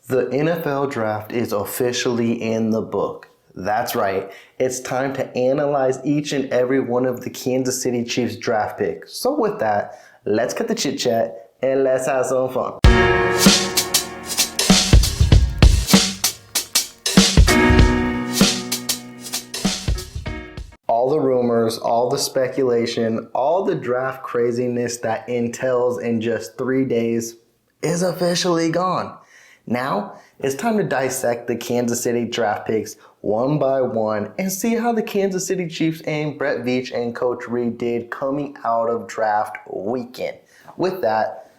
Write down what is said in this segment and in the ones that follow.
The NFL draft is officially in the book. That's right. It's time to analyze each and every one of the Kansas City Chiefs draft picks. So with that, let's cut the chit chat and let's have some fun. All the rumors, all the speculation, all the draft craziness that entails in just 3 days is officially gone. Now, it's time to dissect the Kansas City draft picks one by one and see how the Kansas City Chiefs and Brett Veach and Coach Reid did coming out of draft weekend. With that,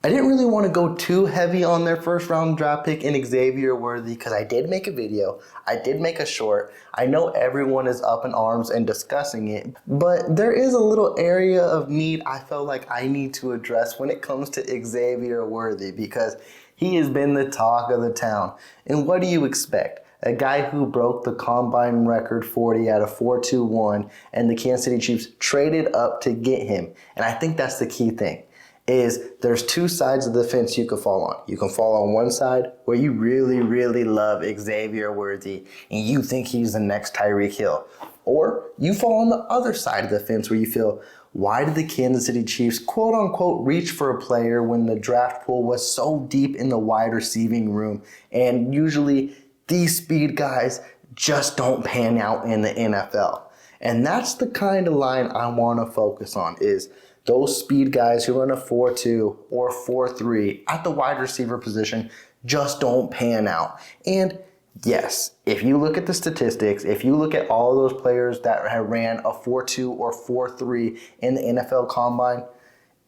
I didn't really want to go too heavy on their first round draft pick in Xavier Worthy because I did make a video, I did make a short. I know everyone is up in arms and discussing it, but there is a little area of need I felt like I need to address when it comes to Xavier Worthy because he has been the talk of the town. And what do you expect? A guy who broke the combine record 40 out of 4.21 and the Kansas City Chiefs traded up to get him. And I think that's the key thing. Is there's two sides of the fence you can fall on. You can fall on one side where you really, really love Xavier Worthy and you think he's the next Tyreek Hill. Or you fall on the other side of the fence where you feel, why did the Kansas City Chiefs quote unquote reach for a player when the draft pool was so deep in the wide receiving room? And usually these speed guys just don't pan out in the NFL. And that's the kind of line I want to focus on is those speed guys who run a 4.2 or 4.3 at the wide receiver position just don't pan out. And yes, if you look at the statistics, if you look at all those players that have ran a 4.2 or 4.3 in the NFL Combine,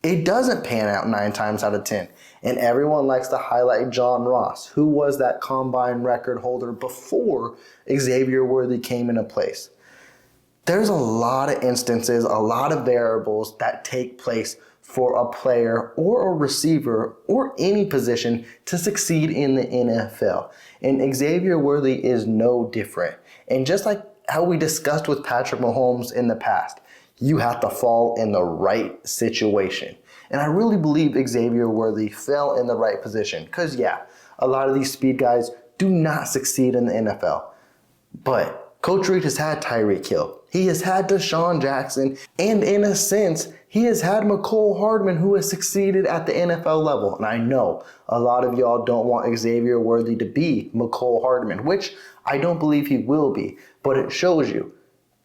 it doesn't pan out 9 times out of 10. And everyone likes to highlight John Ross, who was that Combine record holder before Xavier Worthy came into place. There's a lot of instances, a lot of variables that take place for a player or a receiver or any position to succeed in the NFL. And Xavier Worthy is no different. And just like how we discussed with Patrick Mahomes in the past, you have to fall in the right situation. And I really believe Xavier Worthy fell in the right position because, yeah, a lot of these speed guys do not succeed in the NFL. But Coach Reid has had Tyreek Hill. He has had Deshaun Jackson, and in a sense, he has had Mecole Hardman who has succeeded at the NFL level. And I know a lot of y'all don't want Xavier Worthy to be Mecole Hardman, which I don't believe he will be, but it shows you.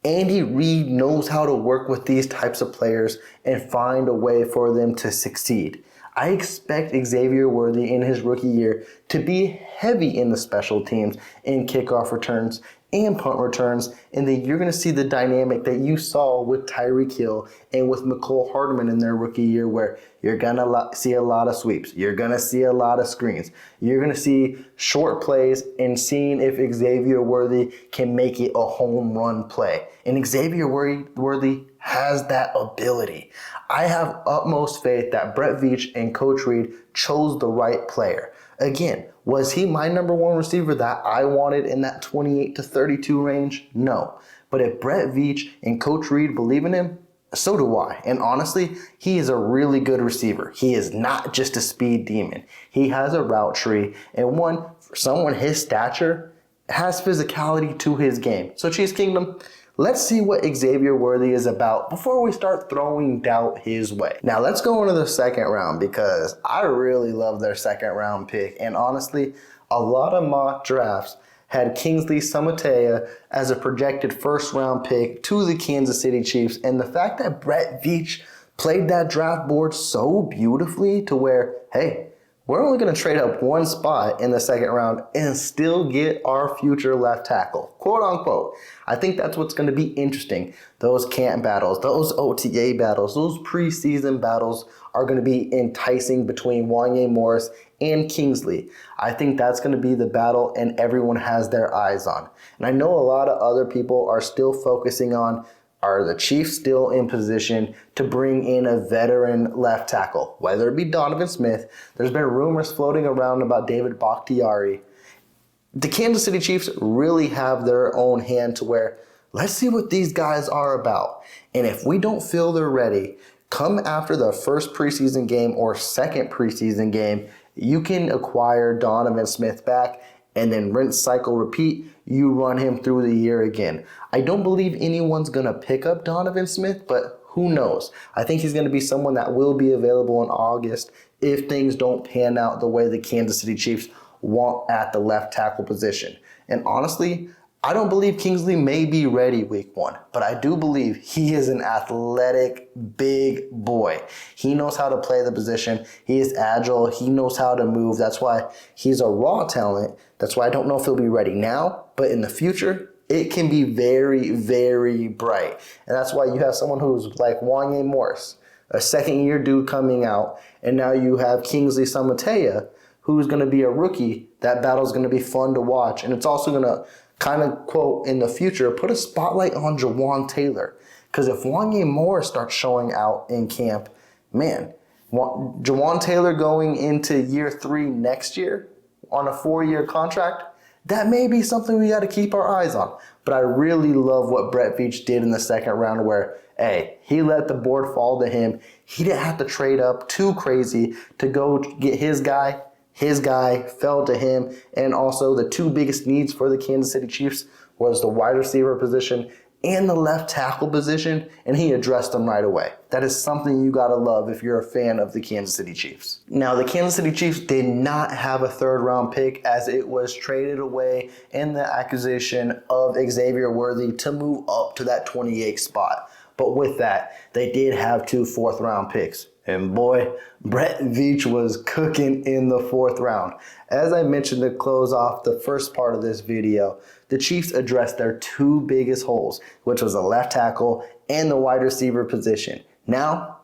Andy Reid knows how to work with these types of players and find a way for them to succeed. I expect Xavier Worthy in his rookie year to be heavy in the special teams and kickoff returns and punt returns, and then you're going to see the dynamic that you saw with Tyreek Hill and with Mecole Hardman in their rookie year where you're going to see a lot of sweeps. You're going to see a lot of screens. You're going to see short plays and seeing if Xavier Worthy can make it a home run play. And Xavier Worthy has that ability. I have utmost faith that Brett Veach and Coach Reid chose the right player. Again, was he my number one receiver that I wanted in that 28 to 32 range? No. But if Brett Veach and Coach Reid believe in him, so do I. And honestly, he is a really good receiver. He is not just a speed demon. He has a route tree, and for someone his stature, has physicality to his game. So Chiefs Kingdom, let's see what Xavier Worthy is about before we start throwing doubt his way. Now let's go into the second round because I really love their second round pick. And honestly, a lot of mock drafts had Kingsley Sua as a projected first round pick to the Kansas City Chiefs. And the fact that Brett Veach played that draft board so beautifully to where, hey, we're only going to trade up one spot in the second round and still get our future left tackle, quote unquote. I think that's what's going to be interesting. Those camp battles, those OTA battles, those preseason battles are going to be enticing between Wanya Morris and Kingsley. I think that's going to be the battle and everyone has their eyes on. And I know a lot of other people are still focusing on, are the Chiefs still in position to bring in a veteran left tackle? Whether it be Donovan Smith, there's been rumors floating around about David Bakhtiari. The Kansas City Chiefs really have their own hand to where, let's see what these guys are about. And if we don't feel they're ready, come after the first preseason game or second preseason game You can acquire Donovan Smith back and then rinse, cycle, repeat. You run him through the year again. I don't believe anyone's going to pick up Donovan Smith, but who knows? I think he's going to be someone that will be available in August if things don't pan out the way the Kansas City Chiefs want at the left tackle position. And honestly, I don't believe Kingsley may be ready week 1, but I do believe he is an athletic big boy. He knows how to play the position. He is agile. He knows how to move. That's why he's a raw talent. That's why I don't know if he'll be ready now, but in the future, it can be very, very bright. And that's why you have someone who's like Wanye Morris, a second-year dude coming out, and now you have Kingsley Sua, who's going to be a rookie. That battle's going to be fun to watch, and it's also going to kind of, quote, in the future, put a spotlight on Jawan Taylor. Because if Wanye Morris starts showing out in camp, man, Jawan Taylor going into year 3 next year on a 4-year contract, that may be something we got to keep our eyes on. But I really love what Brett Veach did in the second round where, hey, he let the board fall to him. He didn't have to trade up too crazy to go get his guy. His guy fell to him, and also the 2 biggest needs for the Kansas City Chiefs was the wide receiver position and the left tackle position, and he addressed them right away. That is something you gotta love if you're a fan of the Kansas City Chiefs. Now, the Kansas City Chiefs did not have a 3rd-round pick as it was traded away in the acquisition of Xavier Worthy to move up to that 28th spot. But with that, they did have 2 4th-round picks. And boy, Brett Veach was cooking in the 4th round. As I mentioned to close off the first part of this video, the Chiefs addressed their 2 biggest holes, which was the left tackle and the wide receiver position. Now,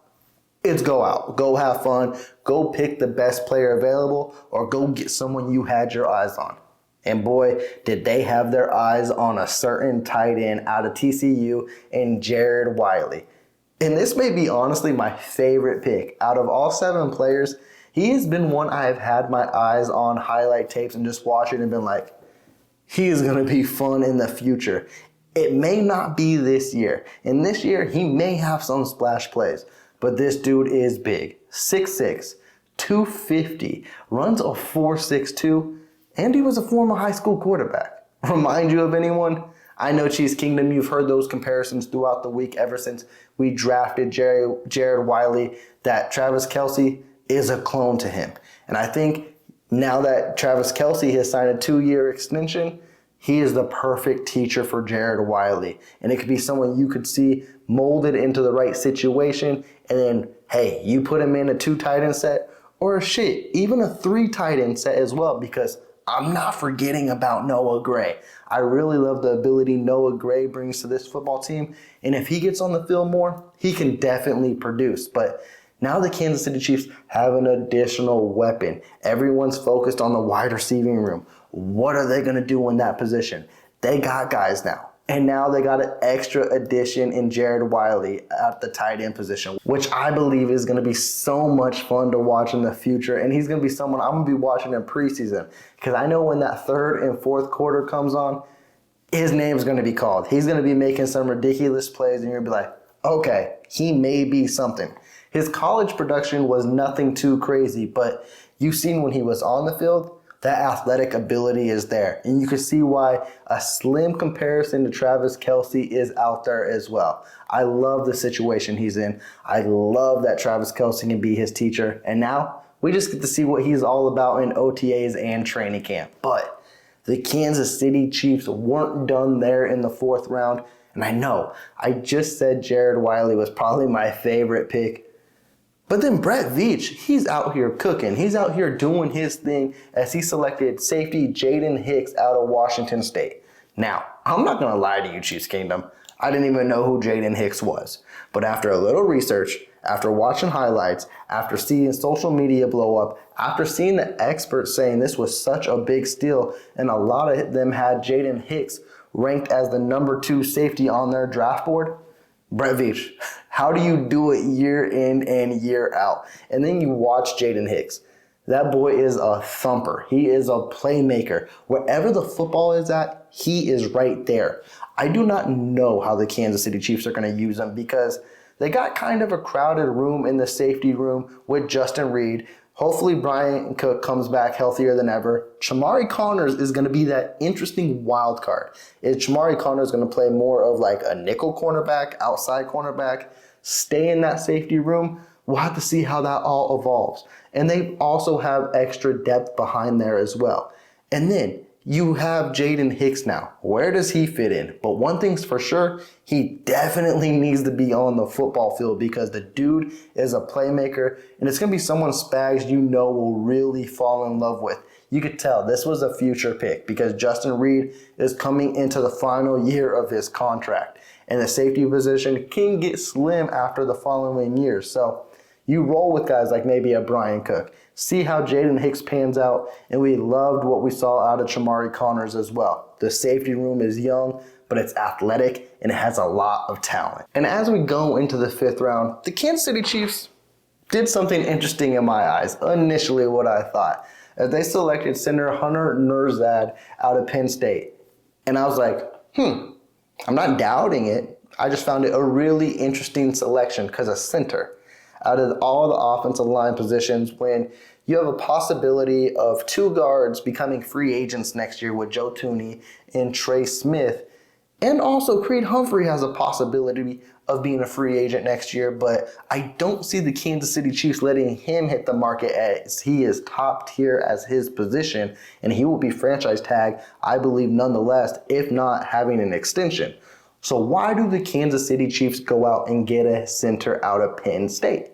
it's go out. Go have fun. Go pick the best player available or go get someone you had your eyes on. And boy, did they have their eyes on a certain tight end out of TCU and Jared Wiley. And this may be honestly my favorite pick. Out of all 7 players, he has been one I've had my eyes on highlight tapes and just watching and been like, he is going to be fun in the future. It may not be this year. And this year, he may have some splash plays. But this dude is big. 6'6", 250, runs a 4.62, and he was a former high school quarterback. Remind you of anyone? I know, Chiefs Kingdom, you've heard those comparisons throughout the week ever since we drafted Jared Wiley, that Travis Kelce is a clone to him. And I think now that Travis Kelce has signed a 2-year extension, he is the perfect teacher for Jared Wiley. And it could be someone you could see molded into the right situation. And then, hey, you put him in a 2 tight end set or shit, even a 3 tight end set as well, because I'm not forgetting about Noah Gray. I really love the ability Noah Gray brings to this football team. And if he gets on the field more, he can definitely produce. But now the Kansas City Chiefs have an additional weapon. Everyone's focused on the wide receiving room. What are they going to do in that position? They got guys now. And now they got an extra addition in Jared Wiley at the tight end position, which I believe is going to be so much fun to watch in the future. And he's going to be someone I'm going to be watching in preseason, because I know when that 3rd and 4th quarter comes on, his name's going to be called. He's going to be making some ridiculous plays, and you're going to be like, okay, he may be something. His college production was nothing too crazy, but you've seen when he was on the field, that athletic ability is there. And you can see why a slim comparison to Travis Kelce is out there as well. I love the situation he's in. I love that Travis Kelce can be his teacher. And now we just get to see what he's all about in OTAs and training camp. But the Kansas City Chiefs weren't done there in the 4th round. And I know, I just said Jared Wiley was probably my favorite pick. But then Brett Veach, he's out here cooking. He's out here doing his thing as he selected safety Jayden Hicks out of Washington State. Now, I'm not going to lie to you, Chiefs Kingdom. I didn't even know who Jayden Hicks was. But after a little research, after watching highlights, after seeing social media blow up, after seeing the experts saying this was such a big steal, and a lot of them had Jayden Hicks ranked as the number 2 safety on their draft board, Brett Veach, how do you do it year in and year out? And then you watch Jayden Hicks. That boy is a thumper. He is a playmaker. Wherever the football is at, he is right there. I do not know how the Kansas City Chiefs are going to use him, because they got kind of a crowded room in the safety room with Justin Reed. Hopefully Brian Cook comes back healthier than ever. Chamari Connors is going to be that interesting wild card. Is Chamari Connors going to play more of like a nickel cornerback, outside cornerback, stay in that safety room? We'll have to see how that all evolves. And they also have extra depth behind there as well. And then you have Jayden Hicks now. Where does he fit in? But one thing's for sure, he definitely needs to be on the football field because the dude is a playmaker, and it's going to be someone Spags you know will really fall in love with. You could tell this was a future pick because Justin Reed is coming into the final year of his contract, and the safety position can get slim after the following years. So you roll with guys like maybe a Brian Cook. See how Jayden Hicks pans out, and we loved what we saw out of Chamari Connors as well. The safety room is young, but it's athletic, and it has a lot of talent. And as we go into the 5th round, the Kansas City Chiefs did something interesting in my eyes, initially what I thought. As they selected center Hunter Nurzad out of Penn State. And I was like, I'm not doubting it. I just found it a really interesting selection because of center. Out of all the offensive line positions, when you have a possibility of 2 guards becoming free agents next year with Joe Thuney and Trey Smith, and also Creed Humphrey has a possibility of being a free agent next year, but I don't see the Kansas City Chiefs letting him hit the market as he is top tier as his position, and he will be franchise tag, I believe, nonetheless, if not having an extension. So why do the Kansas City Chiefs go out and get a center out of Penn State?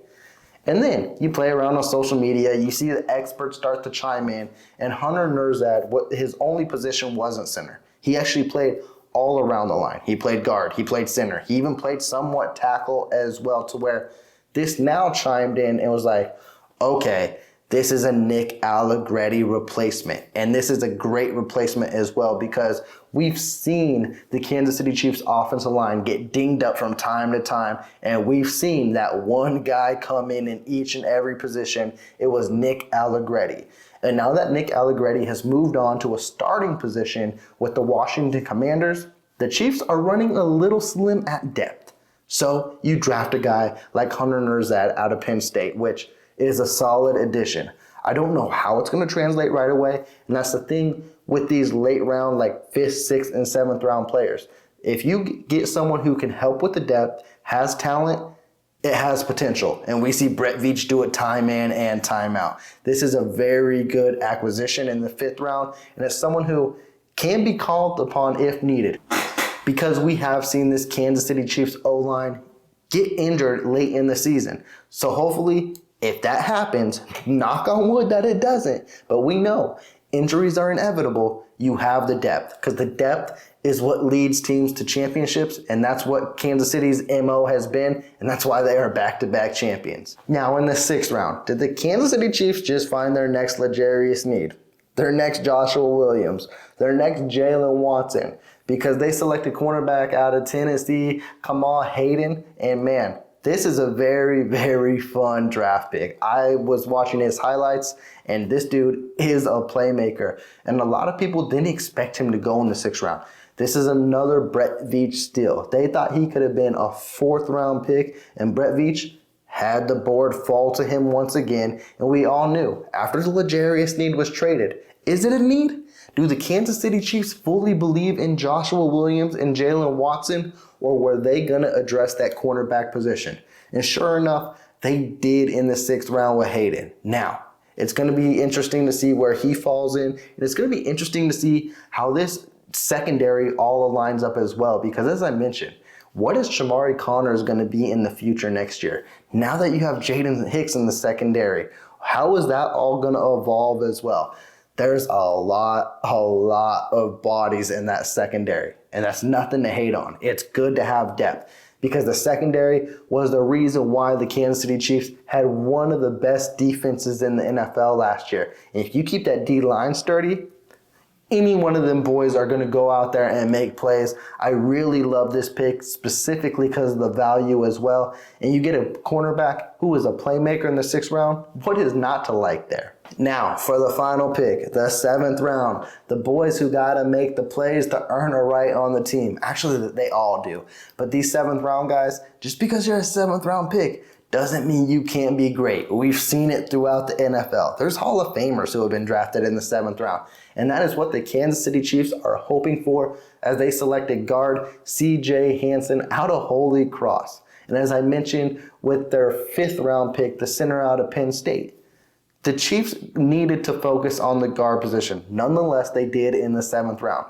And then you play around on social media, you see the experts start to chime in, and Hunter Nurzad, his only position wasn't center. He actually played all around the line. He played guard, he played center, he even played somewhat tackle as well, to where this now chimed in and was like, okay, this is a Nick Allegretti replacement. And this is a great replacement as well because we've seen the Kansas City Chiefs offensive line get dinged up from time to time. And we've seen that one guy come in each and every position. It was Nick Allegretti. And now that Nick Allegretti has moved on to a starting position with the Washington Commanders, the Chiefs are running a little slim at depth. So you draft a guy like Hunter Nurzad out of Penn State, which is a solid addition. I don't know how it's going to translate right away, and that's the thing with these late round, like 5th, 6th, and 7th round players. If you get someone who can help with the depth, has talent, it has potential. And we see Brett Veach do it time in and time out. This is a very good acquisition in the 5th round, and it's someone who can be called upon if needed. Because we have seen this Kansas City Chiefs O-line get injured late in the season. So hopefully, if that happens, knock on wood that it doesn't, but we know injuries are inevitable, you have the depth, because the depth is what leads teams to championships, and that's what Kansas City's MO has been, and that's why they are back-to-back champions. Now in the 6th round, did the Kansas City Chiefs just find their next L'Jarius Sneed, their next Joshua Williams, their next Jalen Watson, because they selected cornerback out of Tennessee, Kamal Hayden, and man, this is a very, very fun draft pick. I was watching his highlights, and this dude is a playmaker. And a lot of people didn't expect him to go in the 6th round. This is another Brett Veach steal. They thought he could have been a 4th round pick, and Brett Veach had the board fall to him once again. And we all knew, after the L'Jarius Sneed was traded, is it a need? Do the Kansas City Chiefs fully believe in Joshua Williams and Jalen Watson, or were they going to address that cornerback position? And sure enough, they did in the 6th round with Hayden. Now, it's going to be interesting to see where he falls in, and it's going to be interesting to see how this secondary all aligns up as well, because as I mentioned, what is Chamari Connors going to be in the future next year? Now that you have Jayden Hicks in the secondary, how is that all going to evolve as well? There's a lot of bodies in that secondary, and that's nothing to hate on. It's good to have depth because the secondary was the reason why the Kansas City Chiefs had one of the best defenses in the NFL last year. And if you keep that D-line sturdy, any one of them boys are going to go out there and make plays. I really love this pick specifically because of the value as well. And you get a cornerback who is a playmaker in the 6th round. What is not to like there? Now, for the final pick, the 7th round, the boys who got to make the plays to earn a right on the team. Actually, they all do. But these 7th round guys, just because you're a 7th round pick, doesn't mean you can't be great. We've seen it throughout the NFL. There's Hall of Famers who have been drafted in the 7th round. And that is what the Kansas City Chiefs are hoping for as they selected guard C.J. Hansen out of Holy Cross. And as I mentioned with their 5th round pick, the center out of Penn State, the Chiefs needed to focus on the guard position. Nonetheless, they did in the 7th round.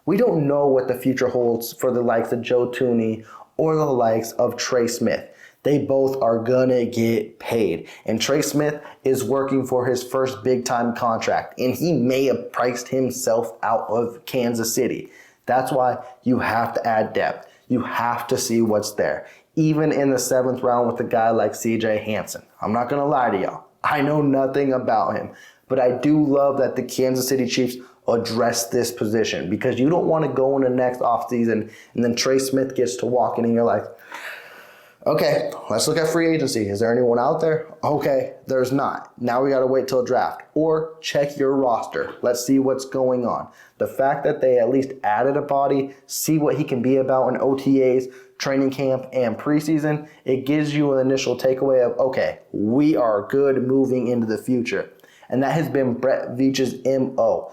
We don't know what the future holds for the likes of Joe Thuney or the likes of Trey Smith. They both are going to get paid. And Trey Smith is working for his first big-time contract, and he may have priced himself out of Kansas City. That's why you have to add depth. You have to see what's there. Even in the 7th round with a guy like C.J. Hansen. I'm not going to lie to y'all. I know nothing about him. But I do love that the Kansas City Chiefs address this position, because you don't want to go in the next offseason and then Trey Smith gets to walk in and you're like, okay, let's look at free agency. Is there anyone out there? Okay, there's not. Now we got to wait till draft. Or check your roster. Let's see what's going on. The fact that they at least added a body, see what he can be about in OTAs, training camp, and preseason, it gives you an initial takeaway of, okay, we are good moving into the future. And that has been Brett Veach's MO.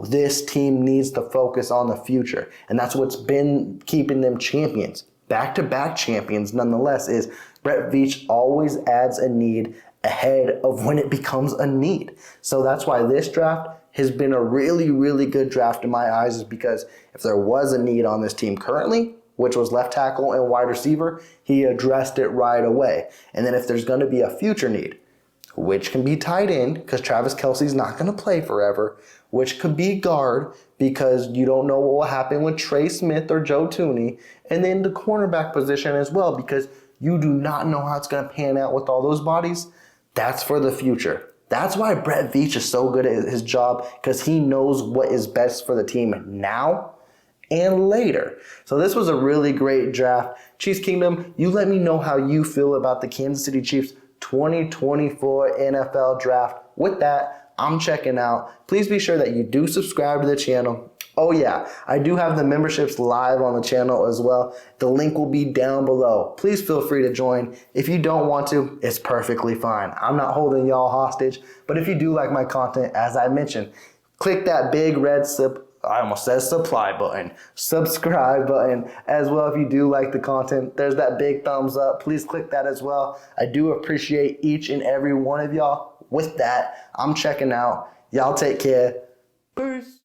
This team needs to focus on the future. And that's what's been keeping them champions. Back-to-back champions, nonetheless, is Brett Veach always adds a need ahead of when it becomes a need. So that's why this draft has been a really, really good draft in my eyes, is because if there was a need on this team currently, which was left tackle and wide receiver, he addressed it right away. And then if there's going to be a future need, which can be tight end, because Travis Kelce's not going to play forever, which could be guard, because you don't know what will happen with Trey Smith or Joe Thuney, and then the cornerback position as well, because you do not know how it's going to pan out with all those bodies. That's for the future. That's why Brett Veach is so good at his job, because he knows what is best for the team now and later. So this was a really great draft. Chiefs Kingdom, you let me know how you feel about the Kansas City Chiefs 2024 NFL Draft. With that, I'm checking out. Please be sure that you do subscribe to the channel. Oh yeah, I do have the memberships live on the channel as well. The link will be down below. Please feel free to join. If you don't want to, it's perfectly fine. I'm not holding y'all hostage. But if you do like my content, as I mentioned, click that big red I almost said supply button, subscribe button as well. If you do like the content, there's that big thumbs up. Please click that as well. I do appreciate each and every one of y'all. With that, I'm checking out. Y'all take care. Peace.